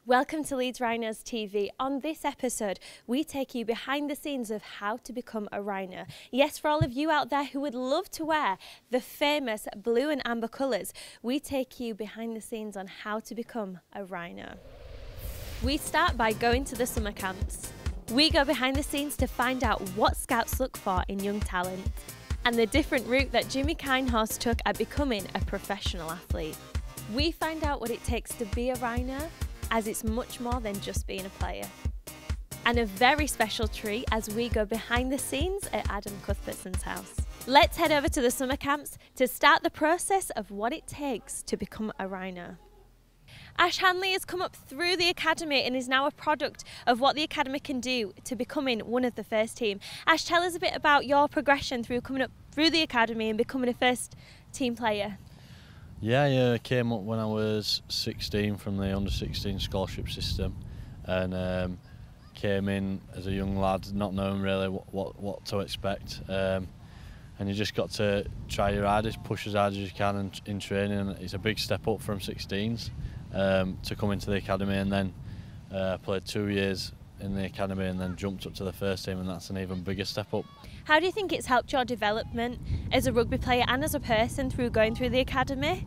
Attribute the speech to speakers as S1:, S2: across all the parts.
S1: Welcome to Leeds Rhinos TV. On this episode, we take you behind the scenes of how to become a Rhino. Yes, for all of you out there who would love to wear the famous blue and amber colours, we take you behind the scenes on how to become a Rhino. We start by going to the summer camps. We go behind the scenes to find out what scouts look for in young talent and the different route that Jimmy Kindhorse took at becoming a professional athlete. We find out what it takes to be a Rhino, as it's much more than just being a player. And a very special treat as we go behind the scenes at Adam Cuthbertson's house. Let's head over to the summer camps to start the process of what it takes to become a Rhino. Ash Handley has come up through the academy and is now a product of what the academy can do to becoming one of the first team. Ash, tell us a bit about your progression through coming up through the academy and becoming a first team player.
S2: Yeah, I came up when I was 16 from the under-16 scholarship system, and came in as a young lad, not knowing really what to expect. And you just got to try your hardest, push as hard as you can in training. And it's a big step up from 16s to come into the academy, and then played 2 years in the academy and then jumped up to the first team, and that's an even bigger step up.
S1: How do you think it's helped your development as a rugby player and as a person through going through the academy?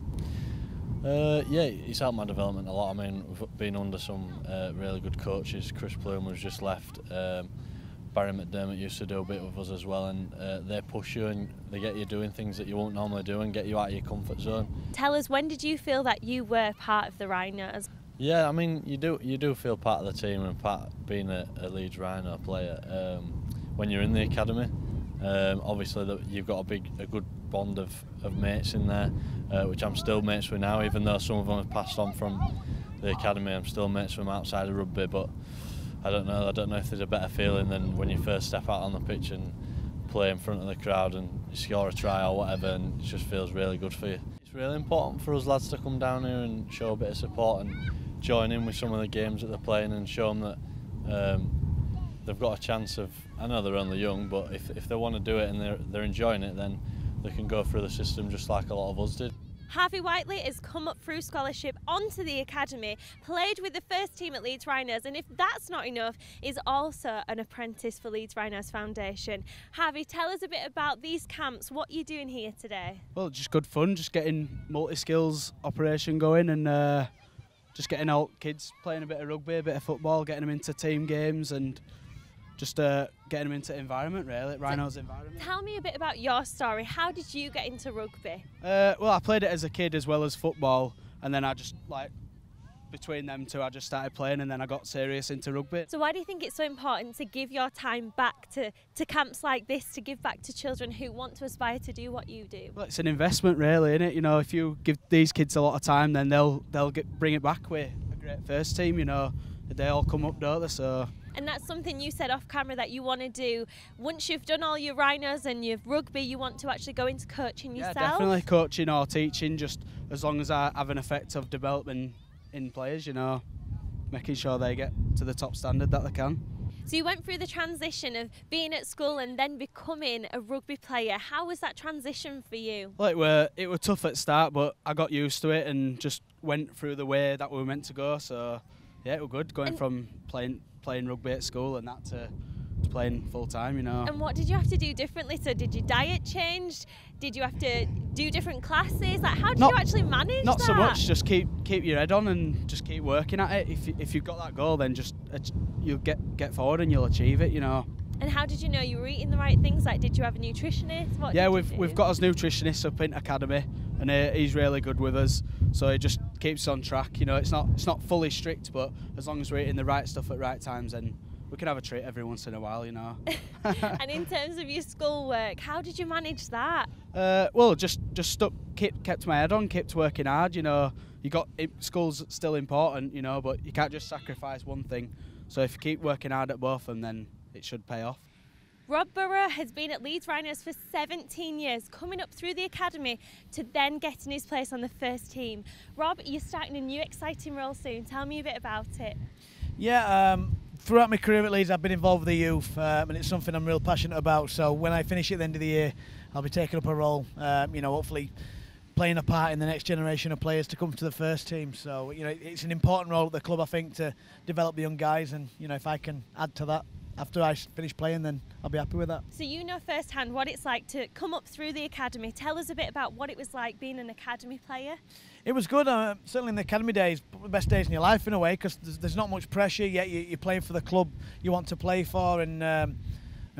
S2: Yeah, it's helped my development a lot. I mean, we've been under some really good coaches. Chris Plume was just left. Barry McDermott used to do a bit with us as well, and they push you and they get you doing things that you won't normally do and get you out of your comfort zone. Tell
S1: us, when did you feel that you were part of the Rhinos?
S2: Yeah, I mean, you do feel part of the team and part of being a Leeds Rhino player when you're in the academy. Obviously, you've got a good bond of mates in there, which I'm still mates with now, even though some of them have passed on from the academy. I'm still mates with them outside of rugby, but I don't know if there's a better feeling than when you first step out on the pitch and play in front of the crowd and you score a try or whatever, and it just feels really good for you. It's really important for us lads to come down here and show a bit of support and join in with some of the games that they're playing and show them that they've got a chance of, I know they're only young, but if they want to do it and they're enjoying it, then they can go through the system just like a lot of us did.
S1: Harvey Whiteley has come up through scholarship onto the academy, played with the first team at Leeds Rhinos, and if that's not enough, is also an apprentice for Leeds Rhinos Foundation. Harvey, tell us a bit about these camps, what you're doing here today.
S3: Well, just good fun, just getting multi-skills operation going, and just getting out kids playing a bit of rugby, a bit of football, getting them into team games, and just getting them into environment, really, Rhinos environment.
S1: Tell me a bit about your story. How did you get into rugby?
S3: Well, I played it as a kid as well as football, and then I just, between them two, I just started playing, and then I got serious into rugby.
S1: So why do you think it's so important to give your time back to camps like this, to give back to children who want to aspire to do what you do?
S3: Well, it's an investment, really, isn't it? You know, if you give these kids a lot of time, then they'll bring it back with a great first team, you know. They all come up, don't they? So.
S1: And that's something you said off camera that you want to do. Once you've done all your Rhinos and your rugby, you want to actually go into coaching yourself?
S3: Yeah, definitely coaching or teaching, just as long as I have an effect of developing in players, you know, making sure they get to the top standard that they can.
S1: So you went through the transition of being at school and then becoming a rugby player. How was that transition for you?
S3: Well, it were tough at start, but I got used to it and just went through the way that we were meant to go. So yeah, it was good going from playing rugby at school and that to playing full time, you know.
S1: And what did you have to do differently? So did your diet change? Did you have to do different classes? Like, how did you actually manage
S3: Not
S1: that?
S3: so much, just keep your head on and just keep working at it. If you've got that goal, then just you'll get forward and you'll achieve it, you know.
S1: And how did you know you were eating the right things? Like, did you have a nutritionist?
S3: Yeah, we've got us nutritionist up in academy, and he's really good with us. So he just keeps us on track. You know, it's not fully strict, but as long as we're eating the right stuff at right times, then we can have a treat every once in a while, you know.
S1: And in terms of your schoolwork, how did you manage that?
S3: Well, just kept my head on, kept working hard. You know, school's still important, you know, but you can't just sacrifice one thing. So if you keep working hard at both of them, then it should pay off.
S1: Rob Burrow has been at Leeds Rhinos for 17 years, coming up through the academy to then getting his place on the first team. Rob, you're starting a new exciting role soon. Tell me a bit about it.
S4: Yeah, throughout my career at Leeds, I've been involved with the youth, and it's something I'm real passionate about. So when I finish at the end of the year, I'll be taking up a role, you know, hopefully playing a part in the next generation of players to come to the first team. So it's an important role at the club, I think, to develop the young guys, and if I can add to that after I finish playing, then I'll be happy with that.
S1: So you know firsthand what it's like to come up through the academy. Tell us a bit about what it was like being an academy player.
S4: It was good, certainly in the academy days, the best days in your life in a way, because there's not much pressure, yet you're playing for the club you want to play for, and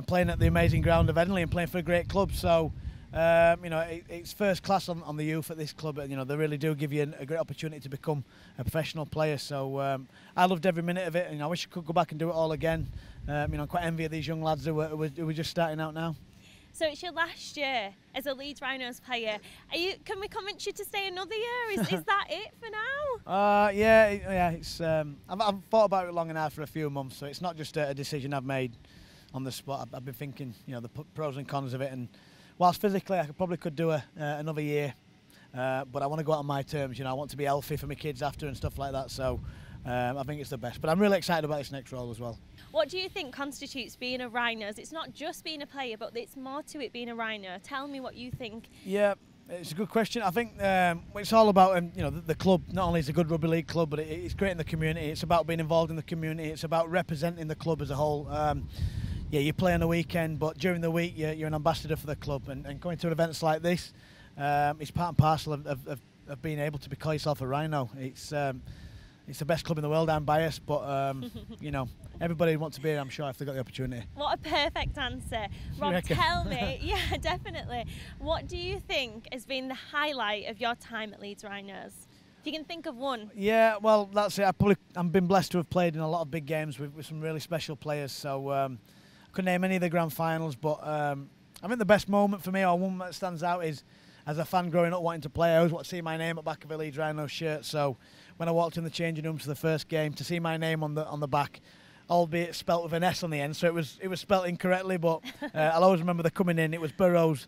S4: playing at the amazing ground of Hanley and playing for a great club. So it's first class on the youth at this club. They really do give you a great opportunity to become a professional player. So I loved every minute of it, and I wish I could go back and do it all again. I'm quite envious of these young lads who were just starting out now.
S1: So it's your last year as a Leeds Rhinos player. Can we convince you to stay another year? Is that it for now?
S4: Yeah. It's I've thought about it long enough for a few months, so it's not just a decision I've made on the spot. I've been thinking, the pros and cons of it, and whilst physically I probably could do another year, but I want to go out on my terms. I want to be healthy for my kids after and stuff like that. So I think it's the best. But I'm really excited about this next role as well.
S1: What do you think constitutes being a Rhinos? It's not just being a player, but it's more to it being a Rhino. Tell me what you think.
S4: Yeah, it's a good question. I think it's all about the club. Not only is it a good rugby league club, but it's great in the community. It's about being involved in the community. It's about representing the club as a whole. You play on the weekend, but during the week you're an ambassador for the club, and going to events like this, it's part and parcel of being able to call yourself a Rhino. It's the best club in the world. I'm biased, but everybody wants to be here, I'm sure, if they got the opportunity.
S1: What a perfect answer. Rob, tell me, yeah, definitely. What do you think has been the highlight of your time at Leeds Rhinos? If you can think of one.
S4: Yeah, well, that's it. I've been blessed to have played in a lot of big games with some really special players. So I couldn't name any of the grand finals, but I think the best moment for me, or one that stands out, is as a fan growing up wanting to play, I always want to see my name at the back of a Leeds Rhinos shirt. So when I walked in the changing rooms for the first game, to see my name on the back, albeit spelt with an S on the end, so it was spelt incorrectly, but I'll always remember the coming in. It was Burrows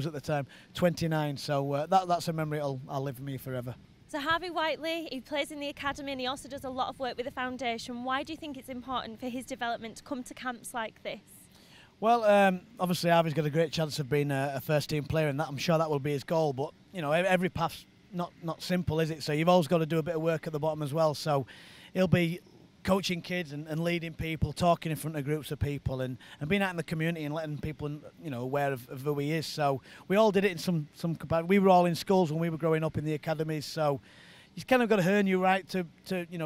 S4: at the time, 29. So that's a memory I'll live with me forever.
S1: So Harvey Whiteley, he plays in the academy and he also does a lot of work with the foundation. Why do you think it's important for his development to come to camps like this?
S4: Well, obviously Harvey's got a great chance of being a first team player, and I'm sure that will be his goal, but every path's not simple, is it? So you've always got to do a bit of work at the bottom as well. So he'll be coaching kids and leading people, talking in front of groups of people, and being out in the community and letting people aware of who he is. So we all did it in some capacity. We were all in schools when we were growing up in the academies, so he's kind of got to earn your right to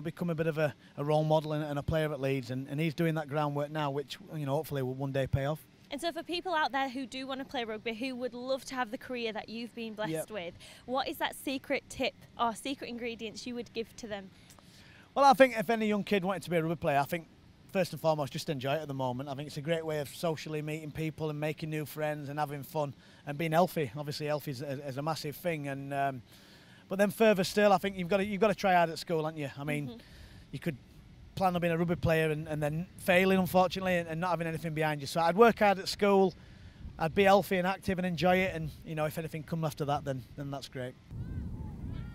S4: become a bit of a role model and a player at Leeds, and he's doing that groundwork now, which hopefully will one day pay off.
S1: And so for people out there who do want to play rugby, who would love to have the career that you've been blessed with, what is that secret tip or secret ingredients you would give to them?
S4: Well, I think if any young kid wanted to be a rugby player, I think first and foremost just enjoy it at the moment. I think it's a great way of socially meeting people and making new friends and having fun and being healthy. Obviously healthy is a massive thing, and but then further still, I think you've got to try hard at school, haven't you? I mean, you could plan on being a rugby player and then failing, unfortunately, and not having anything behind you. So I'd work hard at school, I'd be healthy and active and enjoy it, and if anything comes after that, then that's great.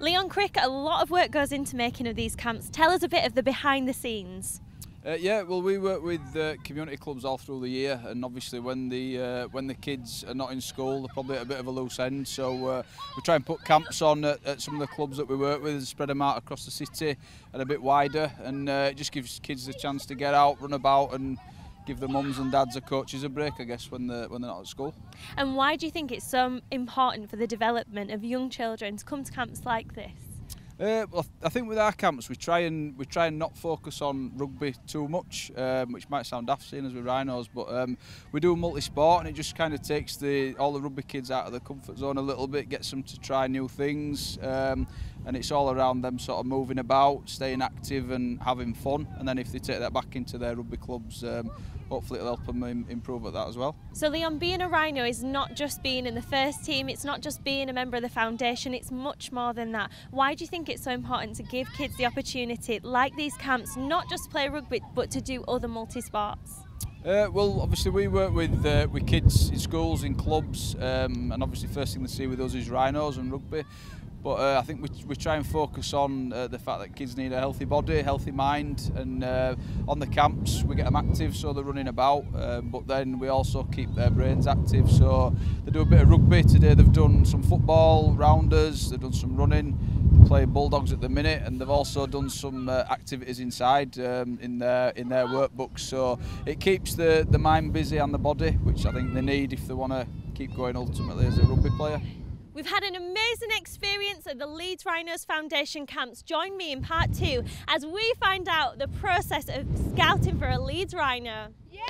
S1: Unkrich, a lot of work goes into making of these camps. Tell us a bit of the behind the scenes.
S5: Well, we work with community clubs all through the year, and obviously when the kids are not in school, they're probably at a bit of a loose end. So we try and put camps on at some of the clubs that we work with, and spread them out across the city and a bit wider, and it just gives kids the chance to get out, run about, and give the mums and dads or coaches a break, I guess, when they're not at school. And
S1: why do you think it's so important for the development of young children to come to camps like this?
S5: Well, I think with our camps we try and not focus on rugby too much, which might sound daft seeing as we're Rhinos, but we do multi-sport, and it just kind of takes all the rugby kids out of the comfort zone a little bit, gets them to try new things, and it's all around them sort of moving about, staying active and having fun, and then if they take that back into their rugby clubs, hopefully it'll help them improve at that as well.
S1: So Leon, being a Rhino is not just being in the first team, it's not just being a member of the foundation, it's much more than that. Why do you think it's so important to give kids the opportunity, like these camps, not just to play rugby, but to do other multi-sports?
S5: Well, obviously we work with kids in schools, in clubs, and obviously first thing they see with us is Rhinos and rugby. But I think we try and focus on the fact that kids need a healthy body, healthy mind, and on the camps we get them active so they're running about, but then we also keep their brains active. So they do a bit of rugby today, they've done some football, rounders, they've done some running, they play bulldogs at the minute, and they've also done some activities inside in their workbooks. So it keeps the mind busy and the body, which I think they need if they want to keep going ultimately as a rugby player.
S1: We've had an amazing experience at the Leeds Rhinos Foundation camps. Join me in part 2 as we find out the process of scouting for a Leeds Rhino. Yeah!